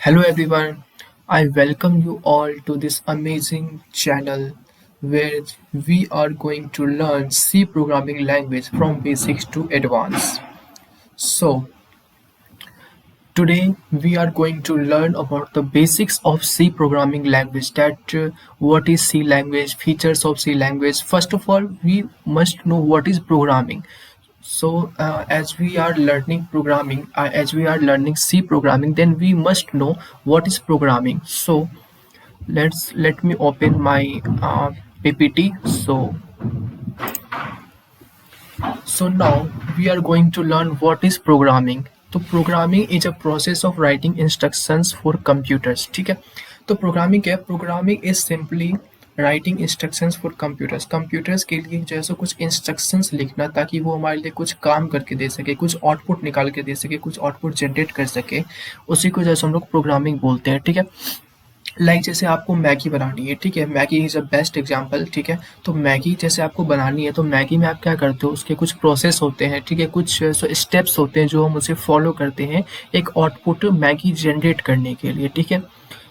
Hello everyone, I welcome you all to this amazing channel where we are going to learn C programming language from basics to advanced. So, today we are going to learn about the basics of C programming language that what is C language, features of C language. First of all, we must know what is programming. So, as we are learning programming, as we are learning C programming, then we must know what is programming. So, let me open my PPT. So now we are going to learn what is programming. तो programming is a process of writing instructions for computers. ठीक है, तो programming क्या है? Programming is simply writing instructions for computers. Computers के लिए जैसे कुछ इंस्ट्रक्शंस लिखना ताकि वो हमारे लिए कुछ काम करके दे सके, कुछ आउटपुट निकाल के दे सके, कुछ आउटपुट जनरेट कर सके, उसी को जैसे हम लोग प्रोग्रामिंग बोलते हैं. ठीक है, जैसे आपको मैगी बनानी है. ठीक है, Maggi is a best example. ठीक है, तो मैगी जैसे आपको बनानी है तो मैगी में आप क्या करते हो, उसके कुछ प्रोसेस होते हैं. ठीक है, कुछ स्टेप्स होते हैं जो हम उसे फॉलो करते हैं एक आउटपुट मैगी जनरेट करने के लिए. ठीक है,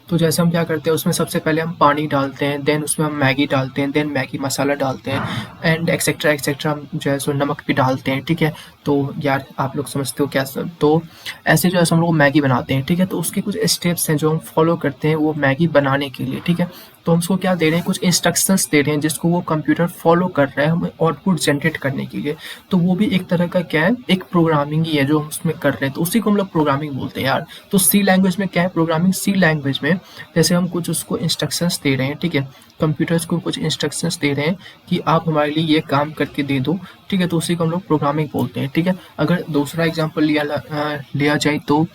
तो जैसे हम क्या करते हैं, उसमें सबसे पहले हम पानी डालते हैं, देन उसमें हम मैगी डालते हैं, देन मैगी मसाला डालते हैं एंड एक्सेट्रा एक्सेट्रा. हम जो है सो नमक भी डालते हैं. ठीक है, तो यार आप लोग समझते हो क्या सब. तो ऐसे जो है हम लोग मैगी बनाते हैं. ठीक है, तो उसके कुछ स्टेप्स हैं जो हम फॉलो करते हैं वो मैगी बनाने के लिए. ठीक है, तो हम उसको क्या दे रहे हैं, कुछ इंस्ट्रक्शंस दे रहे हैं जिसको वो कंप्यूटर फॉलो कर रहा है हमें आउटपुट जनरेट करने के लिए. तो वो भी एक तरह का क्या है, एक प्रोग्रामिंग ही है जो हम उसमें कर रहे हैं. तो उसी को हम लोग प्रोग्रामिंग बोलते हैं यार. तो सी लैंग्वेज में क्या है प्रोग्रामिंग? सी लैंग्वेज में जैसे हम कुछ उसको इंस्ट्रक्शंस दे रहे हैं. ठीक है, कंप्यूटर्स को कुछ इंस्ट्रक्शंस दे रहे हैं कि आप हमारे लिए ये काम करके दे दो. ठीक है, तो उसी को हम लोग प्रोग्रामिंग बोलते हैं. ठीक है, अगर दूसरा एग्जांपल लिया जाए तो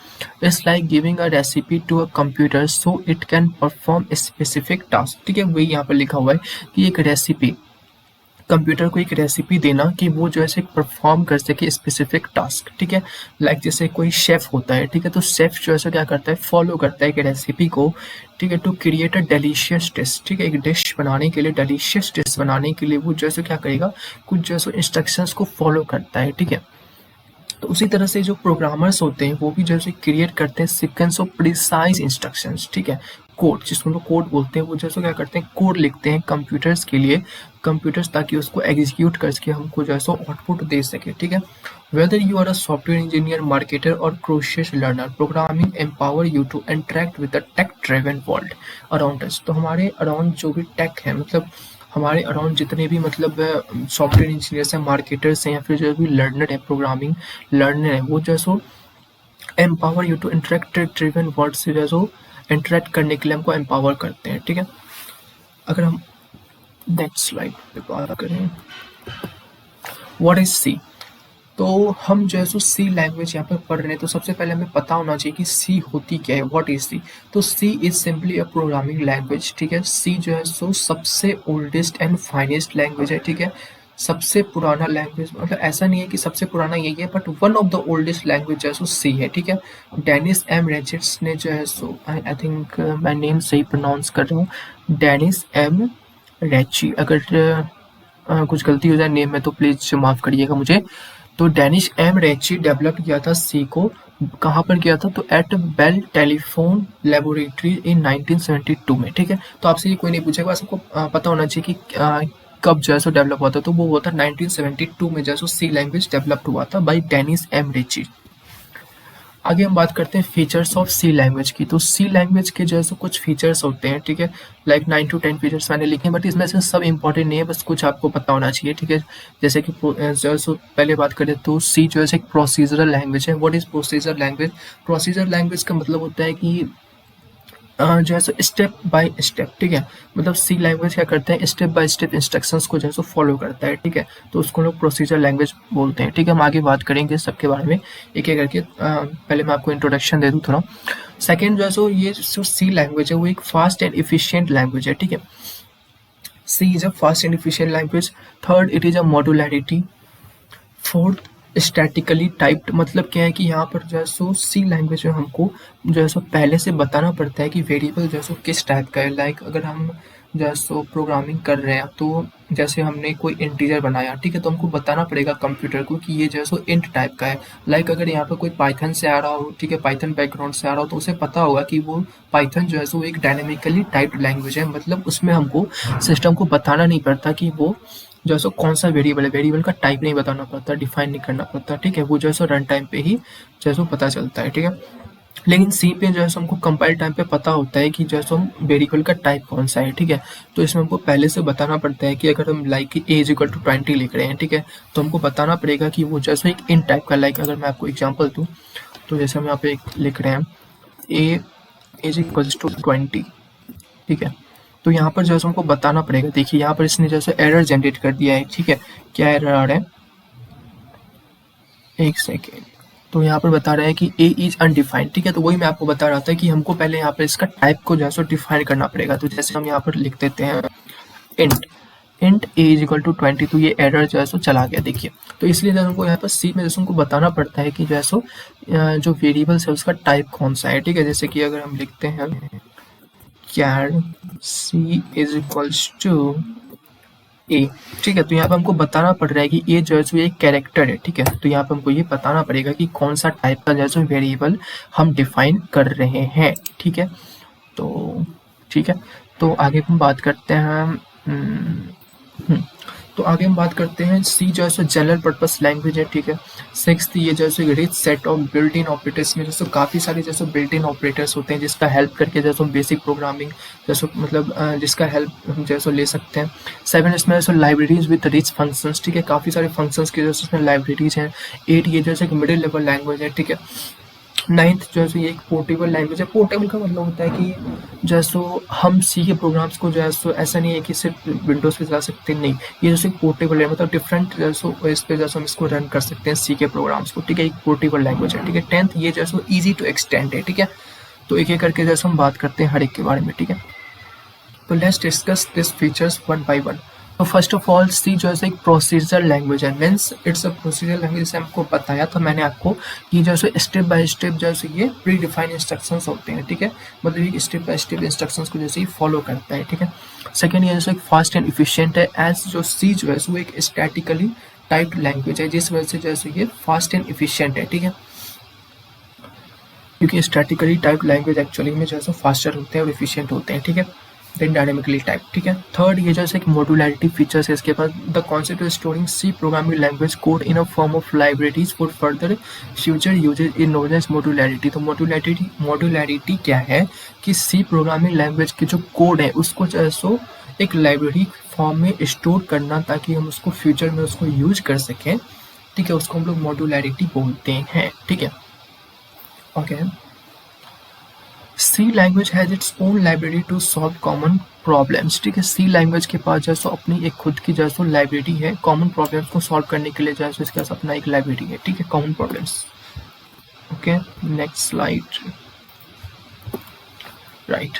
it's like giving a recipe to a computer so it can perform a specific task. ठीक है, वही यहाँ पर लिखा हुआ है कि एक रेसिपी, कंप्यूटर को एक रेसिपी देना कि वो जो है परफॉर्म कर सके स्पेसिफिक टास्क. ठीक है, जैसे कोई शेफ होता है. ठीक है, तो शेफ जो है क्या करता है, फॉलो करता है एक रेसिपी को. ठीक है, to create a delicious dish. ठीक है, एक डिश बनाने के लिए, डेलीशियस डिश बनाने के लिए वो जैसे क्या करेगा, कुछ जैसे इंस्ट्रक्शंस को फॉलो करता है. ठीक है, तो उसी तरह से जो प्रोग्रामर्स होते हैं वो भी जैसे क्रिएट करते हैं सीक्वेंस ऑफ प्रिसाइज इंस्ट्रक्शंस. ठीक है, कोड जिसको हम लोग कोड बोलते हैं, वो जैसे क्या करते हैं, कोड लिखते हैं कंप्यूटर्स के लिए, कंप्यूटर्स ताकि उसको एग्जीक्यूट करके हमको जैसे आउटपुट दे सके. ठीक है, whether you are a software engineer, marketer और curious learner, programming empower you to interact with the tech driven world around us. तो हमारे अराउंड जो भी टेक है, मतलब हमारे अराउंड जितने भी मतलब सॉफ्टवेयर इंजीनियर्स हैं, मार्केटर्स हैं, या फिर जो भी लर्नर है, प्रोग्रामिंग लर्नर है, वो जो so empower you to interact driven world से जो सो इंटरेक्ट करने के लिए हमको एम्पावर करते हैं. ठीक है, अगर हम नेक्स्ट स्लाइड पे बात करें, व्हाट इज सी. तो हम जो है सो सी लैंग्वेज यहाँ पर पढ़ रहे हैं, तो सबसे पहले हमें पता होना चाहिए कि सी होती क्या है, what is C. So C is simply a programming language. ठीक है, सी जो है सो सबसे ओल्डेस्ट एंड फाइनेस्ट लैंग्वेज है. ठीक है, सबसे पुराना लैंग्वेज, मतलब ऐसा नहीं है कि सबसे पुराना यही है, but one of the oldest language जो है सो सी है. ठीक है, डेनिस एम रेचिट्स ने जो है सो, आई थिंक मैं नेम सही प्रोनाउंस कर रहा हूँ, डेनिस एम रेची. अगर कुछ गलती हो जाए नेम में तो प्लीज माफ करिएगा मुझे. तो डेनिश एम रेची डेवलप किया था सी को. कहाँ पर किया था? तो eight bell telephone laboratory in 1972 में. ठीक है, तो आपसे ये कोई नहीं पूछेगा, बस आपको पता होना चाहिए कि कब जो है सो डेवलप हुआ था. तो वो हुआ था 1972 में, जो है सो सी लैंग्वेज डेवलप्ड हुआ था बाय डेनिस एम रेची. आगे हम बात करते हैं फीचर्स ऑफ सी लैंग्वेज की. तो सी लैंग्वेज के जो है सो कुछ फीचर्स होते हैं. ठीक है, लाइक 9 to 10 फीचर्स मैंने लिखे हैं, बट इसमें से सब इंपॉर्टेंट नहीं है, बस कुछ आपको पता होना चाहिए. ठीक है, जैसे कि जो है सो पहले बात करें तो सी जो है एक प्रोसीजरल लैंग्वेज है. What is procedure language? Procedure language का मतलब होता है कि जो है सो स्टेप बाय स्टेप. ठीक है, मतलब सी लैंग्वेज क्या करते हैं, स्टेप बाय स्टेप इंस्ट्रक्शंस को जो है सो फॉलो करता है. ठीक है, तो उसको लोग प्रोसीजर लैंग्वेज बोलते हैं. ठीक है, हम आगे बात करेंगे सबके बारे में एक एक करके. पहले मैं आपको इंट्रोडक्शन दे दूँ थोड़ा. सेकेंड जो है सो ये जो सी लैंग्वेज है वो एक फास्ट एंड इफिशियंट लैंग्वेज है. ठीक है, C is a fast and efficient language. Third, it is a modularity. Fourth, statically typed. मतलब क्या है कि यहाँ पर जो है सो सी लैंग्वेज में हमको जो है सो पहले से बताना पड़ता है कि वेरिएबल जो है सो किस टाइप का है. लाइक अगर हम जैसे प्रोग्रामिंग कर रहे हैं, तो जैसे हमने कोई इंटीजर बनाया, ठीक है, तो हमको बताना पड़ेगा कंप्यूटर को कि ये जो है सो इंट टाइप का है। लाइक अगर यहाँ पे कोई पाइथन से आ रहा हो, ठीक है, पाइथन बैकग्राउंड से आ रहा हो, तो उसे पता होगा कि वो पाइथन जो है सो एक डायनेमिकली टाइप्ड लैंग्वेज है, मतलब उसमें हमको सिस्टम को बताना नहीं पड़ता कि वो जो है सो कौन सा वेरिएबल है, वेरिएबल का टाइप नहीं बताना पड़ता, डिफाइन नहीं करना पड़ता, ठीक है, वो जो है सो रन टाइम पे ही जो है सो पता चलता है, ठीक है। लेकिन सी पे जो है सो हमको कंपाइल टाइम पे पता होता है कि जो है सो हम वेरिएबल का टाइप कौन सा है, ठीक है। तो इसमें हमको पहले से बताना पड़ता है कि अगर हम like a is equal to 20 लिख रहे हैं, ठीक है, तो हमको बताना पड़ेगा कि वो जो है सो एक इन टाइप का, लाइक अगर मैं आपको एग्जांपल दूं, तो जैसे हम यहाँ पे लिख रहे हैं ए इज इक्वल टू 20, ठीक है, तो यहाँ पर जो है सो हमको बताना पड़ेगा। देखिए यहाँ पर इसने जैसे एरर जनरेट कर दिया है, ठीक है, क्या एरर आ रहा है, एक सेकेंड, तो यहाँ पर बता रहा है कि ए इज अनडिफाइंड, ठीक है, तो वही मैं आपको बता रहा था कि हमको पहले यहाँ पर इसका टाइप को जो है सो डिफाइन करना पड़ेगा। तो जैसे हम यहाँ पर लिख देते हैं int int a is equal to 20, तो ये एरर जो है सो चला गया, देखिए। तो इसलिए जब हमको यहाँ पर सी में जैसे हमको बताना पड़ता है कि जो है सो जो वेरिएबल्स है उसका टाइप कौन सा है, ठीक है। जैसे कि अगर हम लिखते हैं कैर सी इज इक्वल्स टू ए, ठीक है, तो यहाँ पे हमको बताना पड़ रहा है कि ये जो है सो एक कैरेक्टर है, ठीक है, तो यहाँ पे हमको ये बताना पड़ेगा कि कौन सा टाइप का जो है सो वेरिएबल हम डिफाइन कर रहे हैं, ठीक है। तो ठीक है, तो आगे हम बात करते हैं तो आगे हम बात करते हैं सी जो है सो जनरल पर्पस लैंग्वेज है, ठीक है। सिक्स्थ, ये जो है so rich set of built in operators में जैसे काफ़ी सारे जैसे बिल्ट इन ऑपरेटर्स होते हैं जिसका हेल्प करके जैसे बेसिक प्रोग्रामिंग जैसे मतलब जिसका हेल्प हम जैसे ले सकते हैं। सेवन, इसमें जैसे लाइब्रेरीज विद रिच फंक्शंस, ठीक है, काफ़ी सारे फंक्शंस की जैसे इसमें लाइब्रेरीज हैं। 8, ये जैसे कि मिडिल लेवल लैंग्वेज है, ठीक है। 9th जो है सो ये एक पोर्टेबल लैंग्वेज है। पोर्टेबल का मतलब होता है कि जो है सो हम सी के प्रोग्राम्स को जो है सो ऐसा नहीं है कि सिर्फ विंडोज़ पे चला सकते, नहीं, ये जैसे पोर्टेबल है, मतलब डिफरेंट जो है सो इस पे जो है सो हम इसको रन कर सकते हैं सी के प्रोग्राम्स को, ठीक है, एक पोर्टेबल लैंग्वेज है, ठीक है। 10th, ये जो है सो ईजी टू एक्सटेंड है, ठीक है। तो एक एक करके जैसे हम बात करते हैं हर एक के बारे में, ठीक है। तो let's discuss this features one by one. तो फर्स्ट ऑफ ऑल सी जो है एक प्रोसीजर लैंग्वेज है, means it's a procedure language. जैसे हमको बताया था मैंने आपको कि जैसे स्टेप बाय स्टेप जैसे ये प्री डिफाइंड इंस्ट्रक्शंस होते हैं, ठीक है, मतलब ये स्टेप बाय स्टेप इंस्ट्रक्शंस को जैसे ही फॉलो करता है, ठीक है। सेकेंड, ये जैसे एक फास्ट एंड इफिशियंट है, एज जो सी जो है वो एक स्टैटिकली टाइप्ड लैंग्वेज है, जिस वजह से जैसे ये फास्ट एंड इफिशियंट है, ठीक है, क्योंकि स्टैटिकली टाइप लैंग्वेज एक्चुअली में जो है फास्टर होते हैं और इफिशियंट होते हैं, ठीक है, देन डायनेमिकली टाइप, ठीक है। थर्ड, ये जैसे एक मॉड्यूलैरिटी फीचर्स है इसके पास। The concept of storing C programming language code in a form of libraries for further future usage in known as modularity. तो मॉड्यूलैरिटी क्या है कि सी प्रोग्रामिंग लैंग्वेज के जो कोड है उसको जो है सो एक लाइब्रेरी फॉर्म में स्टोर करना, ताकि हम उसको फ्यूचर में उसको यूज कर सकें, ठीक है, उसको हम लोग मॉड्यूलैरिटी बोलते हैं, ठीक है। Okay, C language has its own library to solve common problems, ठीक है। सी लैंग्वेज के पास जैसो अपनी एक खुद की जैसो लाइब्रेरी है कॉमन प्रॉब्लम्स को सॉल्व करने के लिए, जैसो इसके पास अपना एक लाइब्रेरी है, ठीक है, common problems. Okay, next slide, right.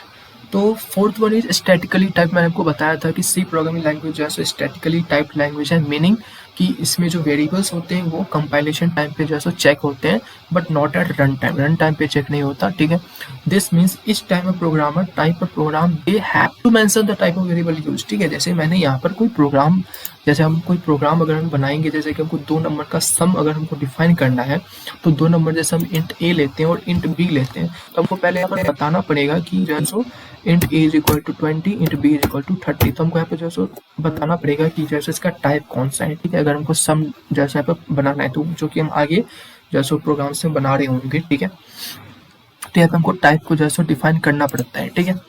तो fourth one is statically type. मैंने आपको बताया था कि सी प्रोग्रामिंग लैंग्वेज जो है स्टैटिकली टाइप लैंग्वेज है, मीनिंग कि इसमें जो वेरिएबल्स होते हैं वो कंपाइलेशन टाइम पे जो है चेक होते हैं, but not at run time पे चेक नहीं होता, ठीक है। This means each time of programmer type of program they have to mention the type of variable use, ठीक है। जैसे मैंने यहाँ पर कोई प्रोग्राम, जैसे हम कोई प्रोग्राम अगर हम बनाएंगे, जैसे कि हमको 2 नंबर का सम अगर हमको डिफाइन करना है, तो 2 नंबर जैसे हम इंट ए लेते हैं और इंट बी लेते हैं, तो हमको पहले यहाँ पर बताना पड़ेगा कि जो है so int a is equal to 20, int b is equal to 30। तो हमको यहाँ पे जो है बताना पड़ेगा कि जैसे इसका टाइप कौन सा है, ठीक है, अगर हमको सम जैसे यहाँ पे बनाना है, तो जो कि हम आगे जैसे प्रोग्राम से बना रहे होंगे, ठीक है। तो यहाँ पे हमको टाइप को जैसे डिफाइन करना पड़ता है, ठीक है।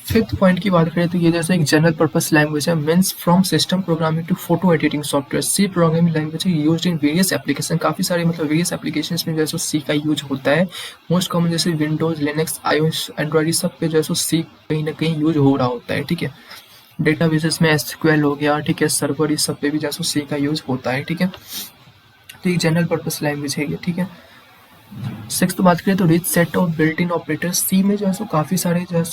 फिफ्थ पॉइंट की बात करें तो ये जैसे एक जनरल पर्पस लैंग्वेज है, means from system programming to photo editing software. C programming language है यूज्ड इन वेरियस एप्लीकेशन, काफ़ी सारे मतलब वेरियस एप्लीकेशंस में जैसे सी का यूज होता है। मोस्ट कॉमन जैसे विंडोज, लिनक्स, आईओएस, एंड्रॉइड, सब पे जैसे सी कहीं ना कहीं यूज हो रहा होता है, ठीक है। डेटाबेसेस में एसक्यूएल हो गया, ठीक है, सर्वर, इस सब पे भी जैसे सी का यूज होता है, ठीक है। तो एक जनरल पर्पस लैंग्वेज है ये, ठीक है। सिक्स्थ बात करें तो rich set of built in operators. C में जो है काफ़ी सारे जो है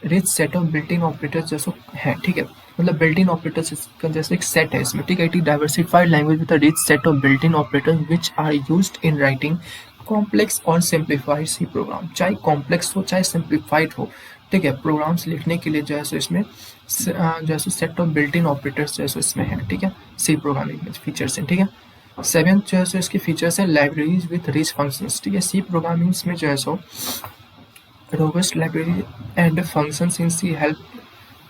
rich set of built in operators जैसे है, ठीक है, मतलब बिल्ट इन ऑपरेटर्स का जैसे एक सेट है इसमें, ठीक है। It is diversified language with a rich set of built in operators which are used in writing complex और सिंप्लीफाइड सी प्रोग्राम, चाहे कॉम्प्लेक्स हो चाहे सिंप्लीफाइड हो, ठीक है। प्रोग्राम्स लिखने के लिए जो है सो इसमें जो है सो set of built in operators जो है सो इसमें है, ठीक है। सी प्रोग्रामिंग में फीचर्स हैं, ठीक है। सेवेंथ जो है सो इसके फीचर्स हैं लाइब्रेरीज विथ रिच फंक्शंस, ठीक है। सी प्रोग्रामिंग्स में जो है so robust library and functions in C help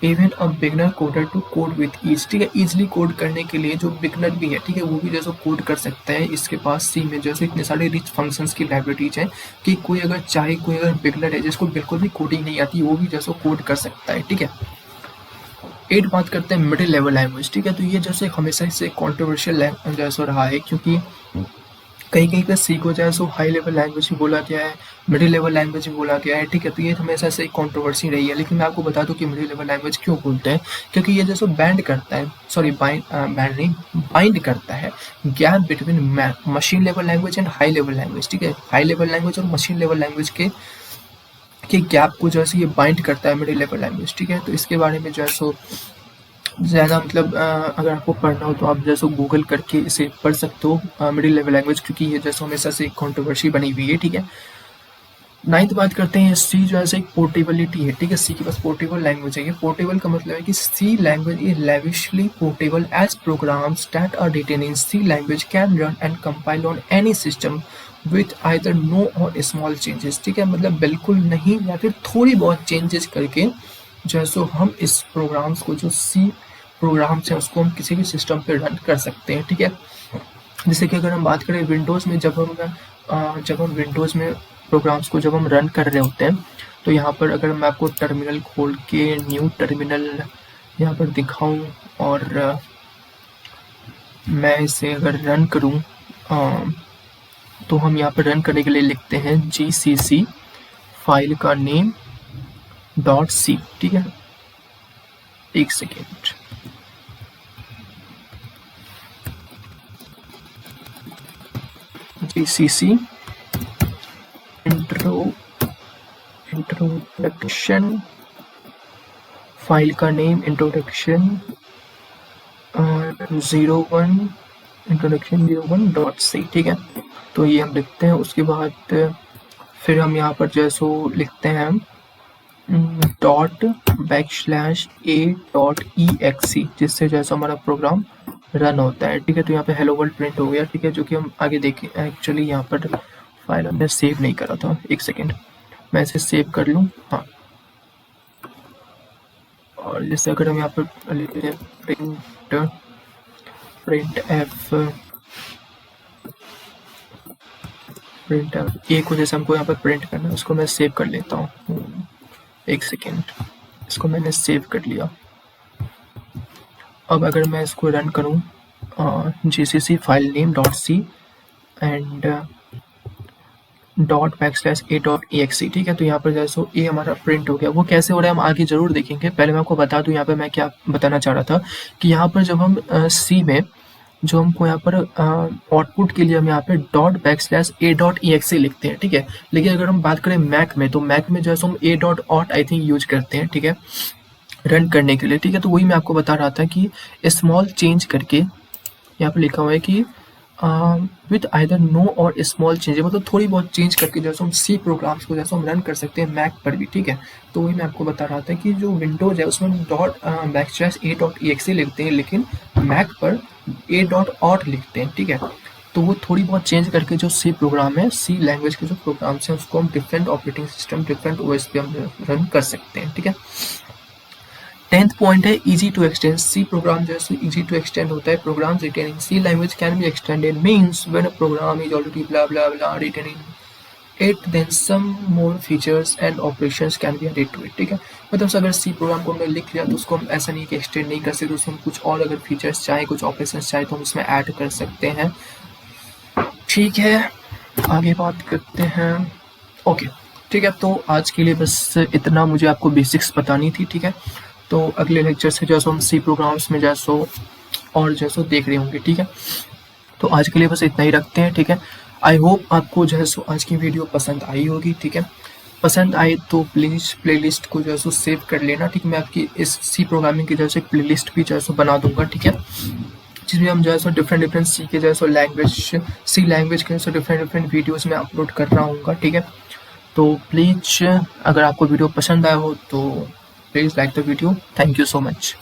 even a beginner coder to code with ease, ठीक है। ईजिली कोड करने के लिए जो बिगनर भी है, ठीक है, वो भी जैसे कोड कर सकता है। इसके पास सी में जैसे इतने सारे रिच फंक्शंस की लाइब्रेरीज हैं कि कोई अगर बिगनर है जिसको बिल्कुल भी कोडिंग नहीं आती, वो भी जैसे कोड कर सकता है, ठीक है। 8 बात करते हैं मिडिल लेवल लैंग्वेज, ठीक है। तो ये जैसे हमेशा से कॉन्ट्रोवर्शियल जैसा रहा है, क्योंकि कहीं कहीं पे सी को जो है सो हाई लेवल लैंग्वेज भी बोला गया है, मिडिल लेवल लैंग्वेज भी बोला गया है, ठीक है। तो ये हमेशा से एक कॉन्ट्रोवर्सी रही है, लेकिन मैं आपको बता दूं कि मिडिल लेवल लैंग्वेज क्यों बोलते हैं, क्योंकि ये जैसे बैंड करता है, सॉरी बाइंड करता है gap between machine level language and high level language, ठीक है। हाई लेवल लैंग्वेज और मशीन लेवल लैंग्वेज के गैप को जो है ये बाइंड करता है मिडिल लेवल लैंग्वेज, ठीक है। तो इसके बारे में जो है सो ज़्यादा मतलब अगर आपको पढ़ना हो तो आप जैसे गूगल करके इसे पढ़ सकते हो मिडिल लेवल लैंग्वेज, क्योंकि ये जैसे हमेशा से एक कॉन्ट्रोवर्सी बनी हुई है, ठीक है। 9th बात करते हैं सी जो है एक पोर्टेबिलिटी है, ठीक है। सी के पास पोर्टेबल लैंग्वेज है। ये पोर्टेबल का मतलब है कि C language is lavishly portable as programs that are written in C language can run and compile on any system with either no or small changes, ठीक है। मतलब बिल्कुल नहीं या फिर थोड़ी बहुत चेंजेस करके जो है सो हम इस प्रोग्राम्स को, जो सी प्रोग्राम्स हैं, उसको हम किसी भी सिस्टम पे रन कर सकते हैं, ठीक है। जैसे कि अगर हम बात करें विंडोज़ में, जब हम विंडोज़ में प्रोग्राम्स को जब हम रन कर रहे होते हैं, तो यहाँ पर अगर मैं आपको टर्मिनल खोल के न्यू टर्मिनल यहाँ पर दिखाऊं और मैं इसे अगर रन करूं, तो हम यहाँ पर रन करने के लिए लिखते हैं GCC फाइल का नेम .c, ठीक है। एक सेकेंड, GCC इंट्रोडक्शन फाइल का नेम इंट्रोडक्शन 01 इंट्रोडक्शन 01.c, ठीक है। तो ये हम लिखते हैं। उसके बाद फिर हम यहाँ पर जो है सो लिखते हैं ./a.exe, जिससे जैसा हमारा प्रोग्राम रन होता है, ठीक है। तो यहाँ पे हेलो वर्ल्ड प्रिंट हो गया, ठीक है, जो कि हम आगे देखें। एक्चुअली यहाँ पर फाइल हमने सेव नहीं करा था, एक सेकेंड मैं इसे सेव कर लूँ, हाँ। और जैसे अगर हम यहाँ पर प्रिंट ए को जैसे हमको यहाँ पर प्रिंट करना है, उसको मैं सेव कर लेता हूँ। एक सेकेंड, इसको मैंने सेव कर लिया। अब अगर मैं इसको रन करूँ GCC file name .c and ./a.exe, ठीक है। तो यहाँ पर जैसे ए हमारा प्रिंट हो गया। वो कैसे हो रहा है हम आगे जरूर देखेंगे। पहले मैं आपको बता दूं यहाँ पे मैं क्या बताना चाह रहा था कि यहाँ पर जब हम सी में जो हमको यहाँ पर आउटपुट के लिए हम यहाँ पे ./a.exe लिखते हैं, ठीक है। लेकिन अगर हम बात करें मैक में, तो मैक में जो है हम a.auth आई थिंक यूज करते हैं, ठीक है, रन करने के लिए, ठीक है। तो वही मैं आपको बता रहा था कि स्मॉल चेंज करके यहाँ पे लिखा हुआ है कि with either no or small change, मतलब थोड़ी बहुत चेंज करके जैसे हम सी प्रोग्राम्स को जैसे हम रन कर सकते हैं मैक पर भी, ठीक है। तो वही मैं आपको बता रहा था कि जो विंडोज है उसमें ./a.exe लिखते हैं, लेकिन मैक पर a.auth लिखते हैं, ठीक है। तो वो थोड़ी बहुत चेंज करके जो सी प्रोग्राम है, सी लैंग्वेज के जो प्रोग्राम्स हैं, उसको हम different operating system, different OS पे हम रन कर सकते हैं, ठीक है। 10th पॉइंट है easy to extend. C program जैसे इजी टू एक्सटेंड होता है। Programs written in C language can be extended means when a program is already blah blah blah written in it, then some more features and operations can be added to it, ठीक है। मतलब अगर C program को हमने लिख लिया तो उसको हम ऐसा नहीं कि एक्सटेंड नहीं कर सकते, उसमें कुछ और अगर फीचर्स चाहे, कुछ ऑपरेशंस चाहे तो हम उसमें ऐड कर सकते हैं, ठीक है। आगे बात करते हैं, ओके, ठीक है। तो आज के लिए बस इतना मुझे आपको बेसिक्स बतानी थी, ठीक है। तो अगले लेक्चर से जैसे हम सी प्रोग्राम्स में जैसो और जैसो देख रहे होंगे, ठीक है। तो आज के लिए बस इतना ही रखते हैं, ठीक है। आई होप आपको जो है सो आज की वीडियो पसंद आई होगी, ठीक है। पसंद आए तो प्लीज़ प्लेलिस्ट को जो है सो सेव कर लेना, ठीक है। मैं आपकी इस सी प्रोग्रामिंग की जो है प्लेलिस्ट भी जो है सो बना दूंगा, ठीक है। जिसमें हम जो है सो डिफरेंट सीखे जो है सो लैंग्वेज सी लैंग्वेज के सो डिफरेंट वीडियोस में अपलोड कर रहा हूँ, ठीक है। तो प्लीज़ अगर आपको वीडियो पसंद आया हो तो please like the video. Thank you so much.